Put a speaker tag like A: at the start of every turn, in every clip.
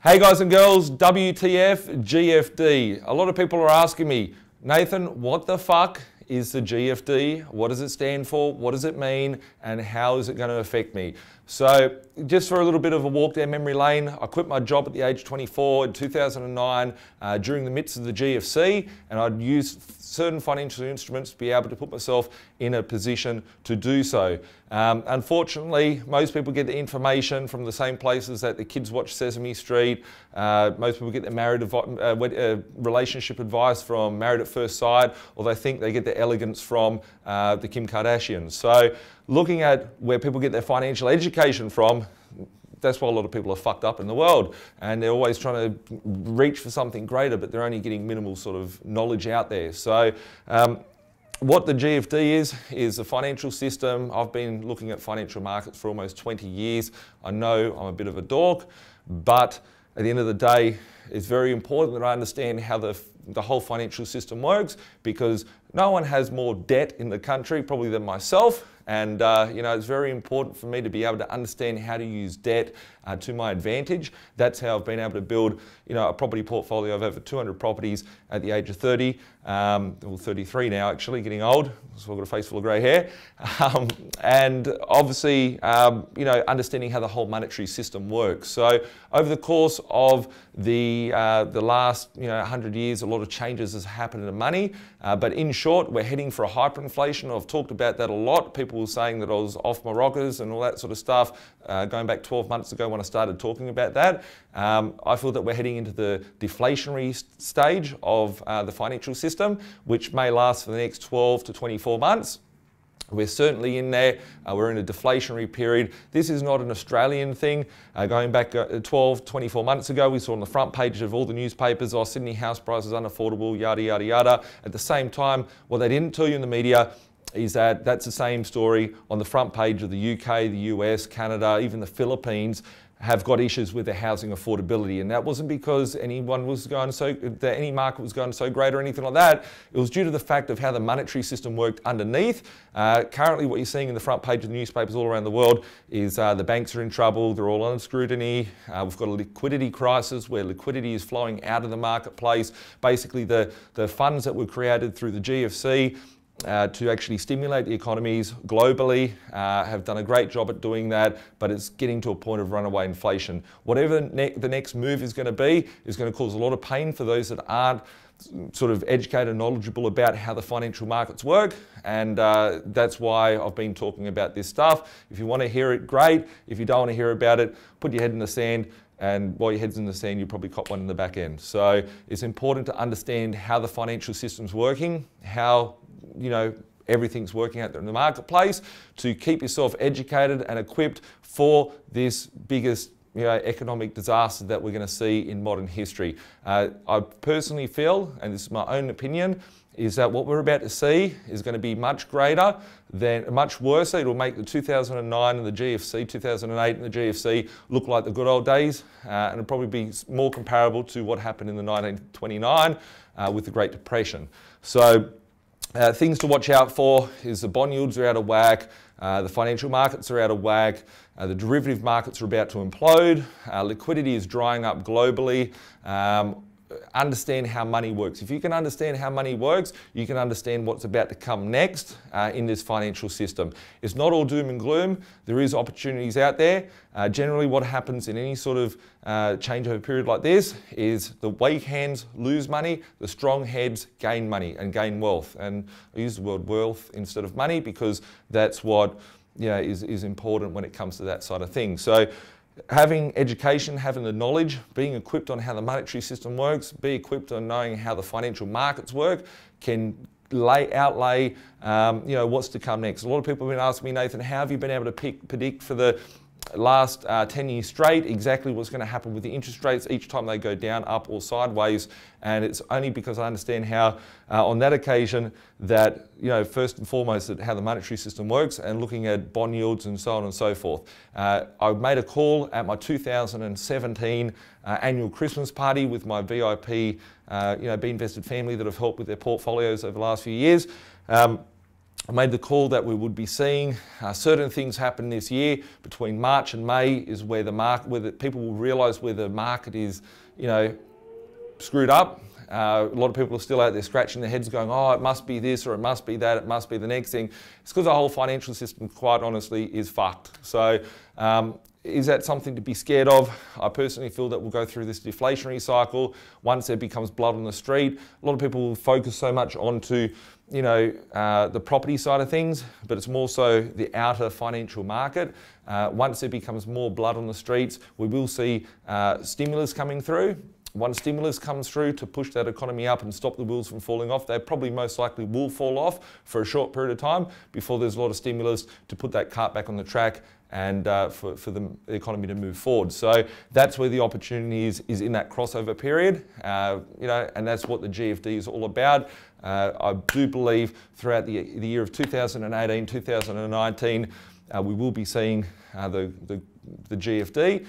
A: Hey guys and girls, WTF GFD. A lot of people are asking me, Nathan, what the fuck is the GFD? What does it stand for? What does it mean? And how is it going to affect me? So just for a little bit of a walk down memory lane, I quit my job at the age of 24 in 2009 during the midst of the GFC, and I'd used certain financial instruments to be able to put myself in a position to do so. Unfortunately, most people get the information from the same places that the kids watch Sesame Street. Most people get their relationship advice from Married at First Sight, or they think they get their elegance from the Kim Kardashians. So looking at where people get their financial education from, that's why a lot of people are fucked up in the world, and they're always trying to reach for something greater, but they're only getting minimal sort of knowledge out there. So what the GFD is a financial system. I've been looking at financial markets for almost 20 years. I know I'm a bit of a dork, but at the end of the day, it's very important that I understand how the whole financial system works, because no one has more debt in the country probably than myself. And it's very important for me to be able to understand how to use debt to my advantage. That's how I've been able to build, a property portfolio of over 200 properties at the age of 30, well 33 now actually, getting old, so I've got a face full of grey hair. And obviously, understanding how the whole monetary system works. So over the course of the last 100 years, a lot of changes has happened in money. But in short, we're heading for a hyperinflation. I've talked about that a lot. People were saying that I was off my rockers and all that sort of stuff going back 12 months ago when I started talking about that. I feel that we're heading into the deflationary stage of the financial system, which may last for the next 12 to 24 months. We're certainly in there. We're in a deflationary period. This is not an Australian thing. Going back 12, 24 months ago, we saw on the front page of all the newspapers, Sydney house prices unaffordable, yada, yada, yada. At the same time, what they didn't tell you in the media is that that's the same story on the front page of the UK, the US, Canada, even the Philippines have got issues with their housing affordability. And that wasn't because any market was going so great or anything like that. It was due to the fact of how the monetary system worked underneath. Currently what you're seeing in the front page of the newspapers all around the world is the banks are in trouble, they're all under scrutiny. We've got a liquidity crisis where liquidity is flowing out of the marketplace. Basically the funds that were created through the GFC to actually stimulate the economies globally, have done a great job at doing that, but it's getting to a point of runaway inflation. Whatever the next move is going to be is going to cause a lot of pain for those that aren't sort of educated and knowledgeable about how the financial markets work, and that's why I've been talking about this stuff. If you want to hear it, great. If you don't want to hear about it, put your head in the sand, and while your head's in the sand, you probably cop one in the back end. So it's important to understand how the financial system's working, how everything's working out there in the marketplace, to keep yourself educated and equipped for this biggest economic disaster that we're going to see in modern history. I personally feel, and this is my own opinion, is that what we're about to see is going to be much greater than, much worse. It'll make the 2009 and the GFC, 2008 and the GFC look like the good old days, and it'll probably be more comparable to what happened in the 1929 with the Great Depression. So things to watch out for is the bond yields are out of whack, the financial markets are out of whack, the derivative markets are about to implode, liquidity is drying up globally. Understand how money works. If you can understand how money works, you can understand what's about to come next in this financial system. It's not all doom and gloom. There is opportunities out there. Generally what happens in any sort of changeover period like this is the weak hands lose money, the strong heads gain money and gain wealth. And I use the word wealth instead of money because that's what is important when it comes to that side of things. So having education, having the knowledge, being equipped on how the monetary system works, be equipped on knowing how the financial markets work, can outlay what's to come next. A lot of people have been asking me, Nathan, how have you been able to predict for the last 10 years straight exactly what's going to happen with the interest rates each time they go down, up or sideways? And it's only because I understand how on that occasion that first and foremost that how the monetary system works and looking at bond yields and so on and so forth. I made a call at my 2017 annual Christmas party with my VIP B.Invested family that have helped with their portfolios over the last few years. I made the call that we would be seeing certain things happen this year. Between March and May is where the market, where people will realise where the market is, screwed up. A lot of people are still out there scratching their heads going, oh, it must be this or it must be that, it must be the next thing. It's because the whole financial system, quite honestly, is fucked. So is that something to be scared of? I personally feel that we'll go through this deflationary cycle. Once there becomes blood on the street, a lot of people will focus so much onto the property side of things, but it's more so the outer financial market. Once there becomes more blood on the streets, we will see stimulus coming through. Once stimulus comes through to push that economy up and stop the wheels from falling off, they probably most likely will fall off for a short period of time before there's a lot of stimulus to put that cart back on the track and for the economy to move forward. So that's where the opportunity is in that crossover period, and that's what the GFD is all about. I do believe throughout the year of 2018, 2019, we will be seeing the GFD.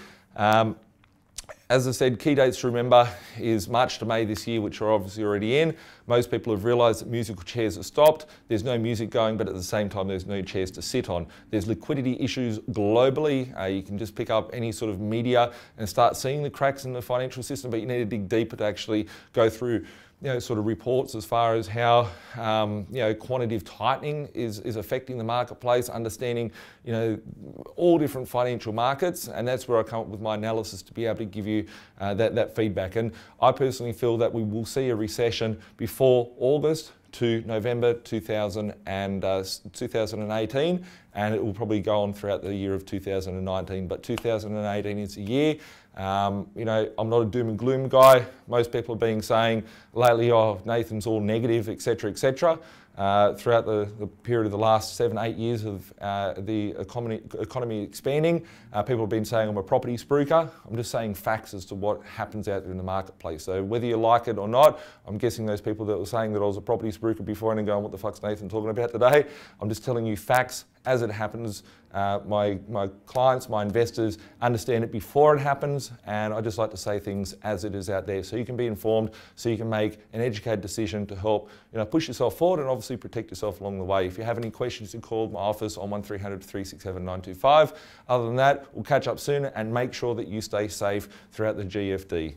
A: As I said, key dates to remember is March to May this year, which are obviously already in. Most people have realised that musical chairs are stopped. There's no music going, but at the same time, there's no chairs to sit on. There's liquidity issues globally. You can just pick up any sort of media and start seeing the cracks in the financial system, but you need to dig deeper to actually go through sort of reports as far as how quantitative tightening is affecting the marketplace, understanding all different financial markets, and that's where I come up with my analysis to be able to give you that feedback. And I personally feel that we will see a recession before August to November 2018, and it will probably go on throughout the year of 2019. But 2018 is the year. I'm not a doom and gloom guy. Most people have been saying lately, oh, Nathan's all negative, etc., etc. Throughout the period of the last 7-8 years of the economy expanding, people have been saying I'm a property spruiker. I'm just saying facts as to what happens out there in the marketplace. So whether you like it or not, I'm guessing those people that were saying that I was a property spruiker before and then going, what the fuck's Nathan talking about today? I'm just telling you facts as it happens. My clients, my investors understand it before it happens, and I just like to say things as it is out there so you can be informed, so you can make an educated decision to help push yourself forward and obviously protect yourself along the way. If you have any questions, you can call my office on 1300 367 925. Other than that, we'll catch up soon and make sure that you stay safe throughout the GFD.